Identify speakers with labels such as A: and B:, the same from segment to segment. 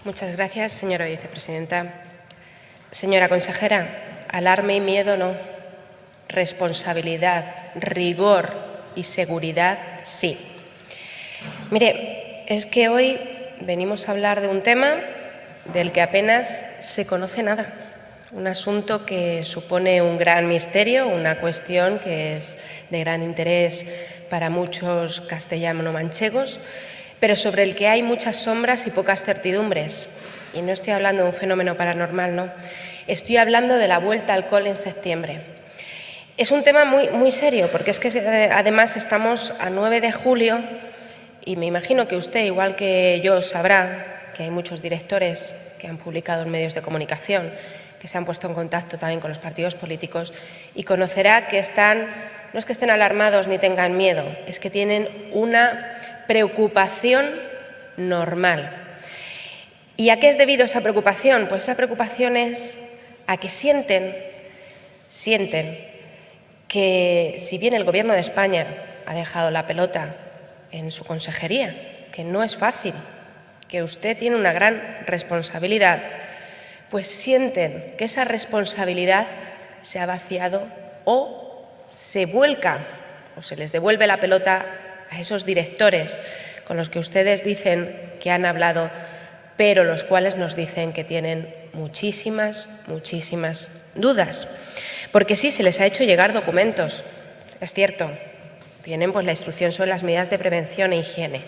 A: Muchas gracias, señora vicepresidenta. Señora consejera, alarme y miedo no. Responsabilidad, rigor y seguridad sí. Mire, es que hoy venimos a hablar de un tema del que apenas se conoce nada. Un asunto que supone un gran misterio, una cuestión que es de gran interés para muchos castellano-manchegos, pero sobre el que hay muchas sombras y pocas certidumbres. Y no estoy hablando de un fenómeno paranormal, no. Estoy hablando de la vuelta al cole en septiembre. Es un tema muy serio, porque es que además estamos a 9 de julio y me imagino que usted, igual que yo, sabrá que hay muchos directores que han publicado en medios de comunicación, que se han puesto en contacto también con los partidos políticos y conocerá que no es que estén alarmados ni tengan miedo, es que tienen una preocupación normal. ¿Y a qué es debido esa preocupación? Pues esa preocupación es a que sienten que si bien el Gobierno de España ha dejado la pelota en su consejería, que no es fácil, que usted tiene una gran responsabilidad, pues sienten que esa responsabilidad se ha vaciado o se vuelca o se les devuelve la pelota a esos directores con los que ustedes dicen que han hablado, pero los cuales nos dicen que tienen muchísimas dudas. Porque sí, se les ha hecho llegar documentos, es cierto, tienen pues la instrucción sobre las medidas de prevención e higiene.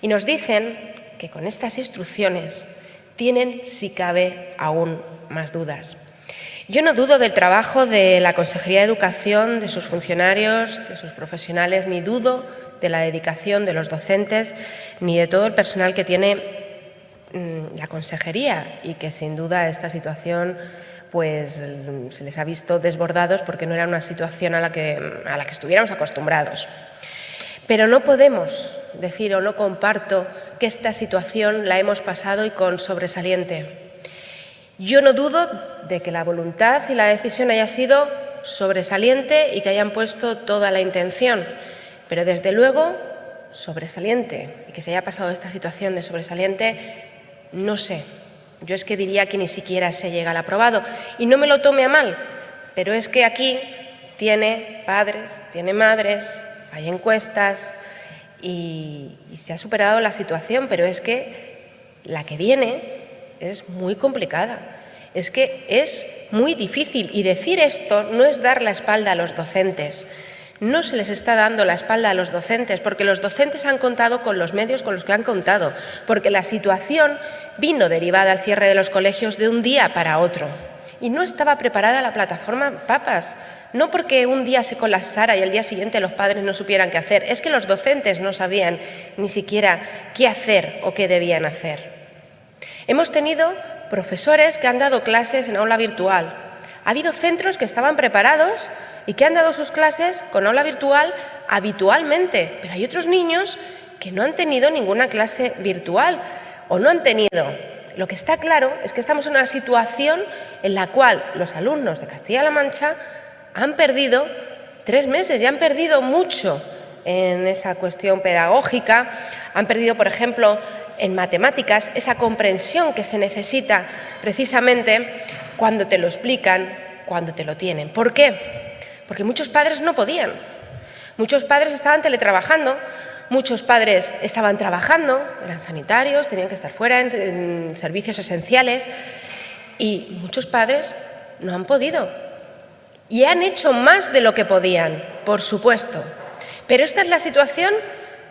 A: Y nos dicen que con estas instrucciones tienen, si cabe, aún más dudas. Yo no dudo del trabajo de la Consejería de Educación, de sus funcionarios, de sus profesionales, ni dudo de la dedicación de los docentes, ni de todo el personal que tiene la consejería y que sin duda esta situación pues se les ha visto desbordados porque no era una situación a la que estuviéramos acostumbrados. Pero no podemos decir o no comparto que esta situación la hemos pasado y con sobresaliente. Yo no dudo de que la voluntad y la decisión haya sido sobresaliente y que hayan puesto toda la intención, pero desde luego sobresaliente y que se haya pasado esta situación de sobresaliente, no sé. Yo es que diría que ni siquiera se llega al aprobado. Y no me lo tome a mal, pero es que aquí tiene padres, tiene madres, hay encuestas y se ha superado la situación, pero es que la que viene es muy complicada. Es que es muy difícil y decir esto no es dar la espalda a los docentes. No se les está dando la espalda a los docentes porque los docentes han contado con los medios con los que han contado, porque la situación vino derivada al cierre de los colegios de un día para otro y no estaba preparada la plataforma PAPAS, no porque un día se colapsara y al día siguiente los padres no supieran qué hacer, es que los docentes no sabían ni siquiera qué hacer o qué debían hacer. Hemos tenido profesores que han dado clases en aula virtual. Ha habido centros que estaban preparados y que han dado sus clases con aula virtual habitualmente, pero hay otros niños que no han tenido ninguna clase virtual o no han tenido. Lo que está claro es que estamos en una situación en la cual los alumnos de Castilla-La Mancha han perdido 3 meses y han perdido mucho en esa cuestión pedagógica, han perdido, por ejemplo, en matemáticas, esa comprensión que se necesita precisamente cuando te lo explican, cuando te lo tienen. ¿Por qué? Porque muchos padres no podían. Muchos padres estaban teletrabajando, muchos padres estaban trabajando, eran sanitarios, tenían que estar fuera en servicios esenciales y muchos padres no han podido. Y han hecho más de lo que podían, por supuesto. Pero esta es la situación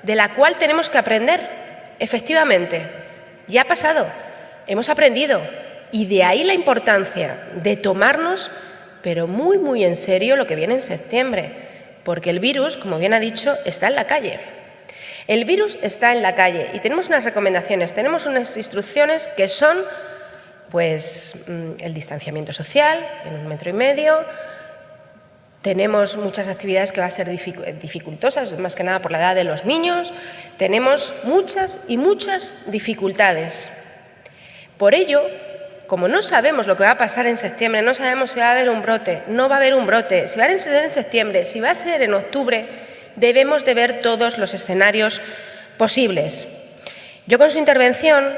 A: de la cual tenemos que aprender. Efectivamente, ya ha pasado, hemos aprendido y de ahí la importancia de tomarnos, pero muy en serio lo que viene en septiembre, porque el virus, como bien ha dicho, está en la calle. El virus está en la calle y tenemos unas recomendaciones, tenemos unas instrucciones que son pues el distanciamiento social en 1,5 metros, tenemos muchas actividades que van a ser dificultosas, más que nada por la edad de los niños. Tenemos muchas dificultades. Por ello, como no sabemos lo que va a pasar en septiembre, no sabemos si va a haber un brote, no va a haber un brote, si va a ser en septiembre, si va a ser en octubre, debemos de ver todos los escenarios posibles. Yo con su intervención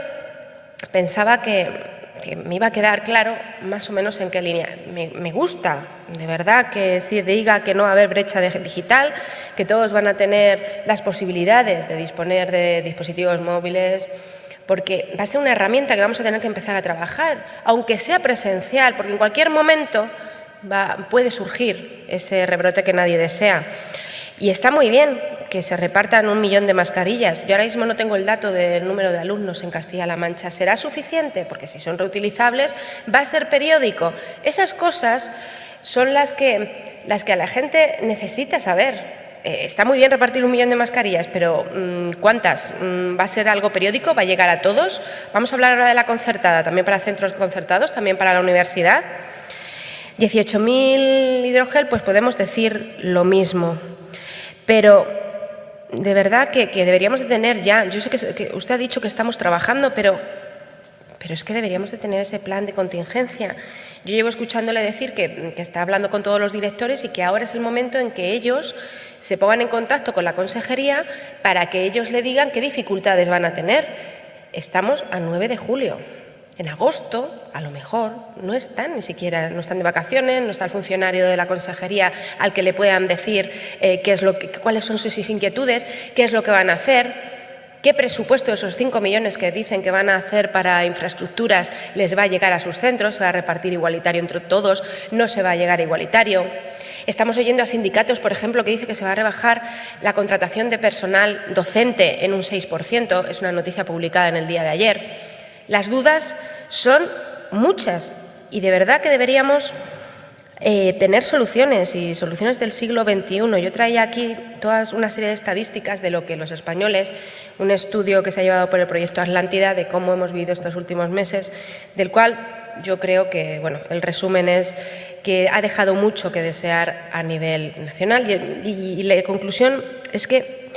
A: pensaba que me iba a quedar claro más o menos en qué línea. Me gusta, de verdad, que se diga que no va a haber brecha digital, que todos van a tener las posibilidades de disponer de dispositivos móviles, porque va a ser una herramienta que vamos a tener que empezar a trabajar, aunque sea presencial, porque en cualquier momento puede surgir ese rebrote que nadie desea. Y está muy bien que se repartan 1 millón de mascarillas. Yo ahora mismo no tengo el dato del número de alumnos en Castilla-La Mancha. ¿Será suficiente? Porque si son reutilizables, va a ser periódico. Esas cosas son las que a la gente necesita saber. Está muy bien repartir 1 millón de mascarillas, pero ¿cuántas? ¿Va a ser algo periódico? ¿Va a llegar a todos? Vamos a hablar ahora de la concertada, también para centros concertados, también para la universidad. 18.000 hidrogel, pues podemos decir lo mismo. Pero de verdad que deberíamos de tener ya, yo sé que usted ha dicho que estamos trabajando, pero es que deberíamos de tener ese plan de contingencia. Yo llevo escuchándole decir que está hablando con todos los directores y que ahora es el momento en que ellos se pongan en contacto con la consejería para que ellos le digan qué dificultades van a tener. Estamos a 9 de julio. En agosto, a lo mejor, no están de vacaciones, no está el funcionario de la consejería al que le puedan decir cuáles son sus inquietudes, qué es lo que van a hacer, qué presupuesto de esos 5 millones que dicen que van a hacer para infraestructuras les va a llegar a sus centros, se va a repartir igualitario entre todos, no se va a llegar igualitario. Estamos oyendo a sindicatos, por ejemplo, que dicen que se va a rebajar la contratación de personal docente en un 6%, es una noticia publicada en el día de ayer. Las dudas son muchas y de verdad que deberíamos tener soluciones y soluciones del siglo XXI. Yo traía aquí toda una serie de estadísticas de lo que los españoles, un estudio que se ha llevado por el proyecto Atlántida de cómo hemos vivido estos últimos meses, del cual yo creo que el resumen es que ha dejado mucho que desear a nivel nacional y la conclusión es que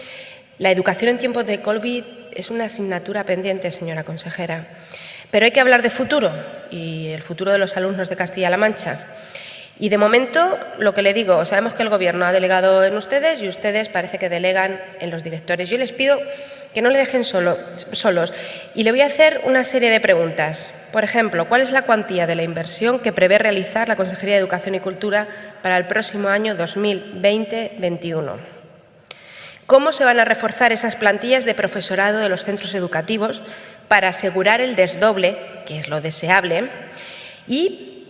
A: la educación en tiempos de COVID es una asignatura pendiente, señora consejera. Pero hay que hablar de futuro y el futuro de los alumnos de Castilla-La Mancha. Y de momento, lo que le digo, sabemos que el Gobierno ha delegado en ustedes y ustedes parece que delegan en los directores. Yo les pido que no le dejen solos y le voy a hacer una serie de preguntas. Por ejemplo, ¿cuál es la cuantía de la inversión que prevé realizar la Consejería de Educación y Cultura para el próximo año 2020-21? ¿Cómo se van a reforzar esas plantillas de profesorado de los centros educativos para asegurar el desdoble, que es lo deseable, y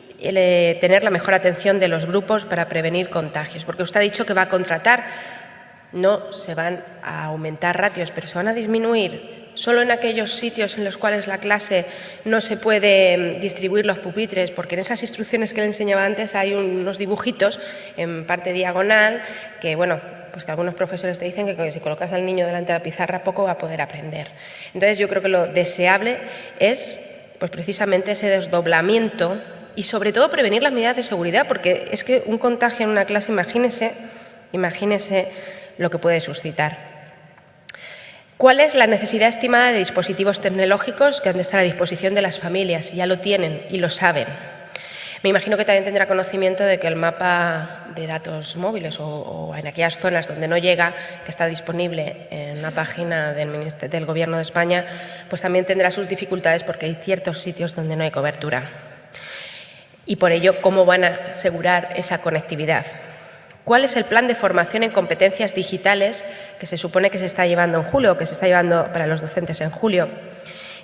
A: tener la mejor atención de los grupos para prevenir contagios? Porque usted ha dicho que va a contratar, no se van a aumentar ratios, pero se van a disminuir. Solo en aquellos sitios en los cuales la clase no se puede distribuir los pupitres, porque en esas instrucciones que le enseñaba antes hay unos dibujitos en parte diagonal que, pues que algunos profesores te dicen que si colocas al niño delante de la pizarra poco va a poder aprender. Entonces yo creo que lo deseable es pues precisamente ese desdoblamiento y sobre todo prevenir las medidas de seguridad, porque es que un contagio en una clase, imagínese lo que puede suscitar. ¿Cuál es la necesidad estimada de dispositivos tecnológicos que han de estar a disposición de las familias? Ya lo tienen y lo saben. Me imagino que también tendrá conocimiento de que el mapa de datos móviles o en aquellas zonas donde no llega, que está disponible en una página del Gobierno de España, pues también tendrá sus dificultades porque hay ciertos sitios donde no hay cobertura. Y por ello, ¿cómo van a asegurar esa conectividad? ¿Cuál es el plan de formación en competencias digitales que se supone que se está llevando en julio, que se está llevando para los docentes en julio?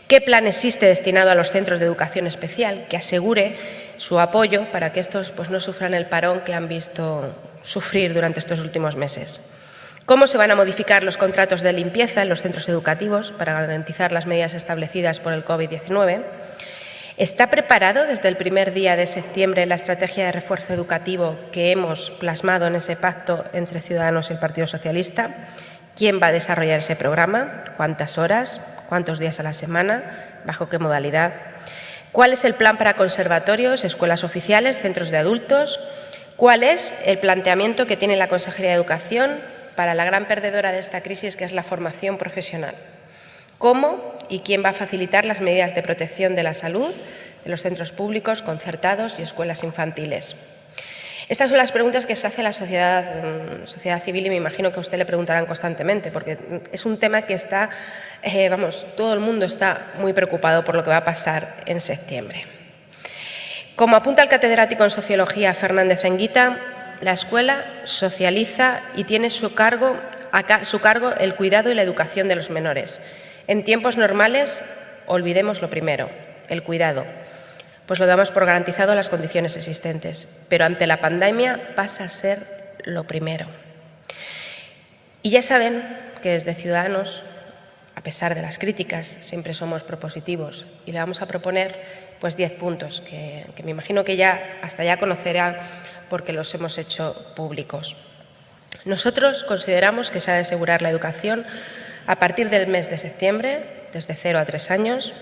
A: ¿Qué plan existe destinado a los centros de educación especial que asegure su apoyo para que estos no sufran el parón que han visto sufrir durante estos últimos meses? ¿Cómo se van a modificar los contratos de limpieza en los centros educativos para garantizar las medidas establecidas por el COVID-19? ¿Está preparado desde el primer día de septiembre la estrategia de refuerzo educativo que hemos plasmado en ese pacto entre Ciudadanos y el Partido Socialista? ¿Quién va a desarrollar ese programa? ¿Cuántas horas? ¿Cuántos días a la semana? ¿Bajo qué modalidad? ¿Cuál es el plan para conservatorios, escuelas oficiales, centros de adultos? ¿Cuál es el planteamiento que tiene la Consejería de Educación para la gran perdedora de esta crisis, que es la formación profesional? ¿Cómo y quién va a facilitar las medidas de protección de la salud de los centros públicos, concertados y escuelas infantiles? Estas son las preguntas que se hace la sociedad civil y me imagino que a usted le preguntarán constantemente, porque es un tema que está todo el mundo está muy preocupado por lo que va a pasar en septiembre. Como apunta el catedrático en Sociología Fernández Enguita, la escuela socializa y tiene a su cargo el cuidado y la educación de los menores. En tiempos normales, olvidemos lo primero, el cuidado, pues lo damos por garantizado las condiciones existentes, pero ante la pandemia pasa a ser lo primero. Y ya saben que desde Ciudadanos, a pesar de las críticas, siempre somos propositivos y le vamos a proponer 10 puntos que me imagino que hasta ya conocerá porque los hemos hecho públicos. Nosotros consideramos que se ha de asegurar la educación a partir del mes de septiembre, desde 0 a 3 años,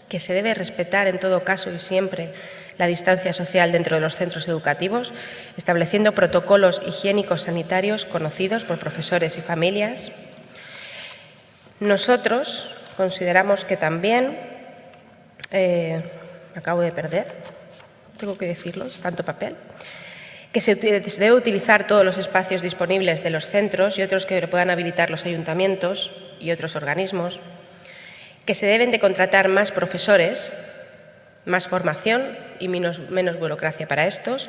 A: que se debe respetar en todo caso y siempre la distancia social dentro de los centros educativos, estableciendo protocolos higiénicos sanitarios conocidos por profesores y familias. Nosotros consideramos que también, me acabo de perder, tengo que decirlo, es tanto papel, que se debe utilizar todos los espacios disponibles de los centros y otros que puedan habilitar los ayuntamientos y otros organismos, que se deben de contratar más profesores, más formación y menos burocracia para estos,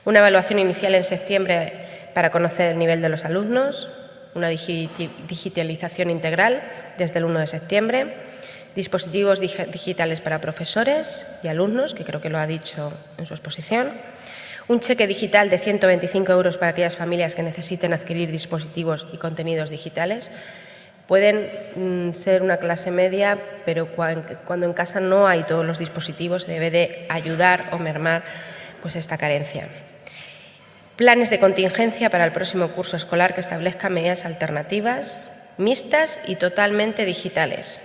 A: una evaluación inicial en septiembre para conocer el nivel de los alumnos, una digitalización integral desde el 1 de septiembre, dispositivos digitales para profesores y alumnos, que creo que lo ha dicho en su exposición, un cheque digital de 125 € para aquellas familias que necesiten adquirir dispositivos y contenidos digitales. Pueden ser una clase media, pero cuando en casa no hay todos los dispositivos, debe de ayudar o mermar esta carencia. Planes de contingencia para el próximo curso escolar que establezcan medidas alternativas, mixtas y totalmente digitales.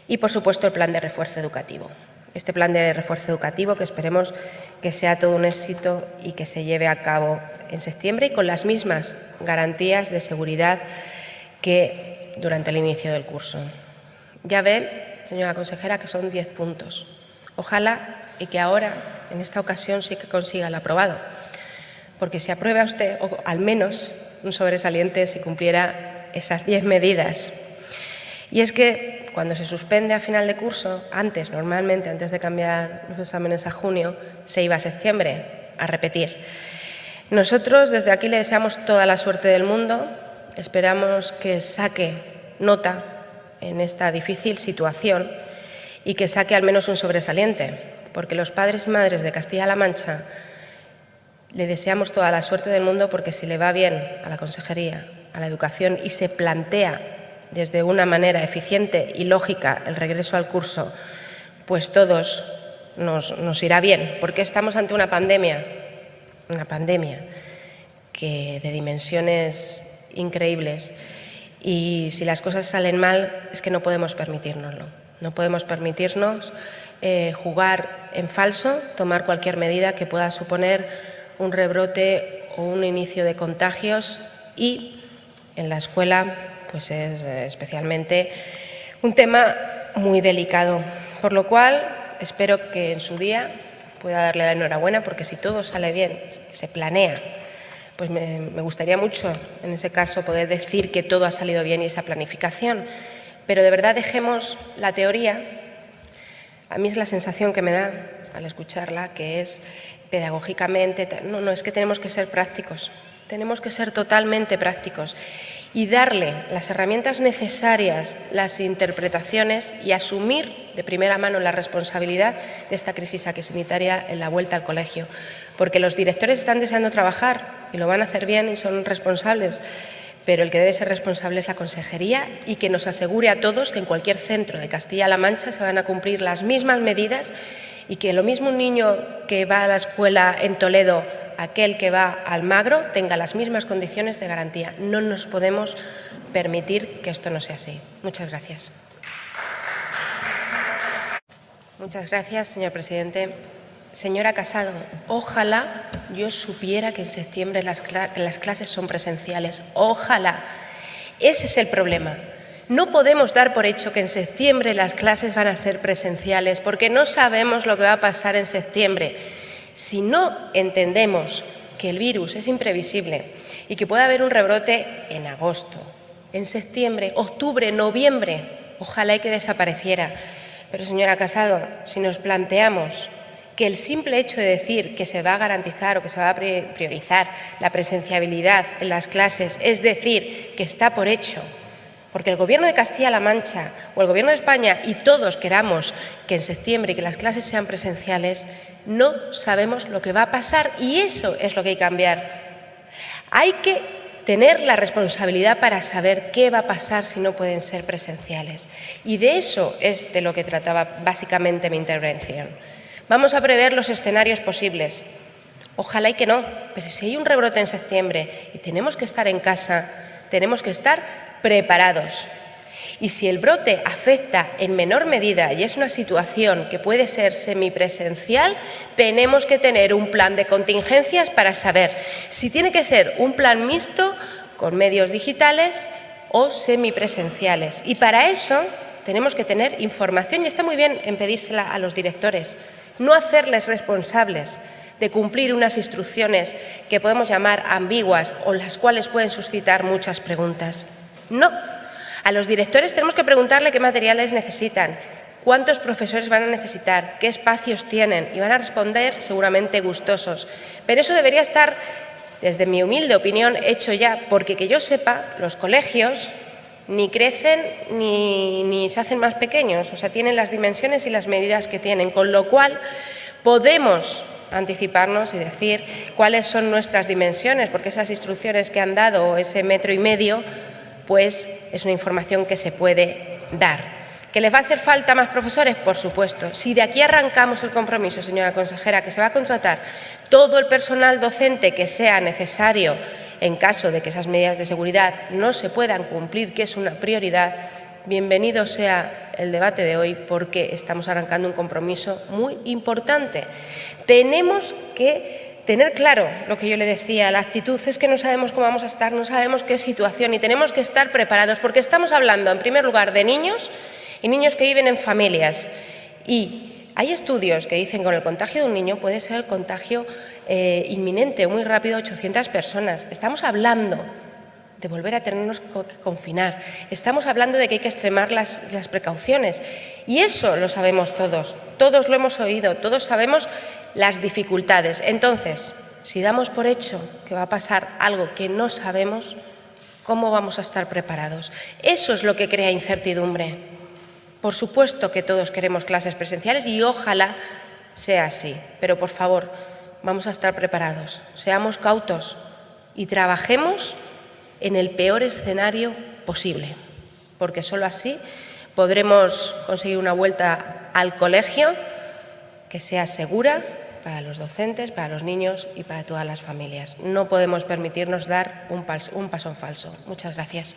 A: Y, por supuesto, el plan de refuerzo educativo. Este plan de refuerzo educativo que esperemos que sea todo un éxito y que se lleve a cabo en septiembre y con las mismas garantías de seguridad que durante el inicio del curso. Ya ve, señora consejera, que son 10 puntos. Ojalá y que ahora, en esta ocasión, sí que consiga el aprobado, porque si aprueba usted, o al menos un sobresaliente si cumpliera esas 10 medidas. Y es que cuando se suspende a final de curso, normalmente antes de cambiar los exámenes a junio, se iba a septiembre a repetir. Nosotros desde aquí le deseamos toda la suerte del mundo, esperamos que saque nota en esta difícil situación y que saque al menos un sobresaliente, porque los padres y madres de Castilla-La Mancha le deseamos toda la suerte del mundo, porque si le va bien a la consejería, a la educación y se plantea desde una manera eficiente y lógica el regreso al curso, pues todos nos irá bien, porque estamos ante una pandemia que de dimensiones increíbles, y si las cosas salen mal es que no podemos permitírnoslo. No podemos permitirnos jugar en falso, tomar cualquier medida que pueda suponer un rebrote o un inicio de contagios, y en la escuela pues es especialmente un tema muy delicado, por lo cual espero que en su día pueda darle la enhorabuena, porque si todo sale bien, se planea, pues me gustaría mucho en ese caso poder decir que todo ha salido bien y esa planificación, pero de verdad dejemos la teoría. A mí es la sensación que me da al escucharla, que es pedagógicamente, no, es que tenemos que ser prácticos, tenemos que ser totalmente prácticos y darle las herramientas necesarias, las interpretaciones y asumir de primera mano la responsabilidad de esta crisis sanitaria en la vuelta al colegio. Porque los directores están deseando trabajar y lo van a hacer bien y son responsables, pero el que debe ser responsable es la consejería, y que nos asegure a todos que en cualquier centro de Castilla-La Mancha se van a cumplir las mismas medidas, y que lo mismo un niño que va a la escuela en Toledo, aquel que va a Almagro, tenga las mismas condiciones de garantía. No nos podemos permitir que esto no sea así. Muchas gracias. Muchas gracias, señor presidente. Señora Casado, ojalá yo supiera que en septiembre las clases son presenciales. Ojalá. Ese es el problema. No podemos dar por hecho que en septiembre las clases van a ser presenciales, porque no sabemos lo que va a pasar en septiembre. Si no entendemos que el virus es imprevisible y que puede haber un rebrote en agosto en septiembre, octubre, noviembre. Ojalá y que desapareciera. Pero, señora Casado, si nos planteamos que el simple hecho de decir que se va a garantizar o que se va a priorizar la presencialidad en las clases, es decir, que está por hecho, porque el Gobierno de Castilla-La Mancha o el Gobierno de España y todos queramos que en septiembre y que las clases sean presenciales, no sabemos lo que va a pasar y eso es lo que hay que cambiar. Hay que tener la responsabilidad para saber qué va a pasar si no pueden ser presenciales. Y de eso es de lo que trataba básicamente mi intervención. Vamos a prever los escenarios posibles. Ojalá y que no, pero si hay un rebrote en septiembre y tenemos que estar en casa, tenemos que estar preparados. Y si el brote afecta en menor medida y es una situación que puede ser semipresencial, tenemos que tener un plan de contingencias para saber si tiene que ser un plan mixto con medios digitales o semipresenciales. Y para eso tenemos que tener información y está muy bien en pedírsela a los directores, no hacerles responsables de cumplir unas instrucciones que podemos llamar ambiguas o las cuales pueden suscitar muchas preguntas. No. A los directores tenemos que preguntarle qué materiales necesitan, cuántos profesores van a necesitar, qué espacios tienen y van a responder seguramente gustosos. Pero eso debería estar, desde mi humilde opinión, hecho ya, porque que yo sepa, los colegios ni crecen ni se hacen más pequeños, o sea, tienen las dimensiones y las medidas que tienen, con lo cual podemos anticiparnos y decir cuáles son nuestras dimensiones, porque esas instrucciones que han dado, ese 1,5 metros, pues es una información que se puede dar. ¿Que les va a hacer falta más profesores? Por supuesto. Si de aquí arrancamos el compromiso, señora consejera, que se va a contratar todo el personal docente que sea necesario en caso de que esas medidas de seguridad no se puedan cumplir, que es una prioridad, bienvenido sea el debate de hoy porque estamos arrancando un compromiso muy importante. Tenemos que tener claro lo que yo le decía, la actitud es que no sabemos cómo vamos a estar, no sabemos qué situación y tenemos que estar preparados porque estamos hablando en primer lugar de niños y niños que viven en familias y hay estudios que dicen que con el contagio de un niño puede ser el contagio inminente o muy rápido 800 personas. Estamos hablando de volver a tenernos que confinar. Estamos hablando de que hay que extremar las precauciones y eso lo sabemos todos lo hemos oído, todos sabemos las dificultades. Entonces, si damos por hecho que va a pasar algo que no sabemos, ¿cómo vamos a estar preparados? Eso es lo que crea incertidumbre. Por supuesto que todos queremos clases presenciales y ojalá sea así, pero por favor, vamos a estar preparados, seamos cautos y trabajemos en el peor escenario posible, porque solo así podremos conseguir una vuelta al colegio que sea segura para los docentes, para los niños y para todas las familias. No podemos permitirnos dar un paso en falso. Muchas gracias.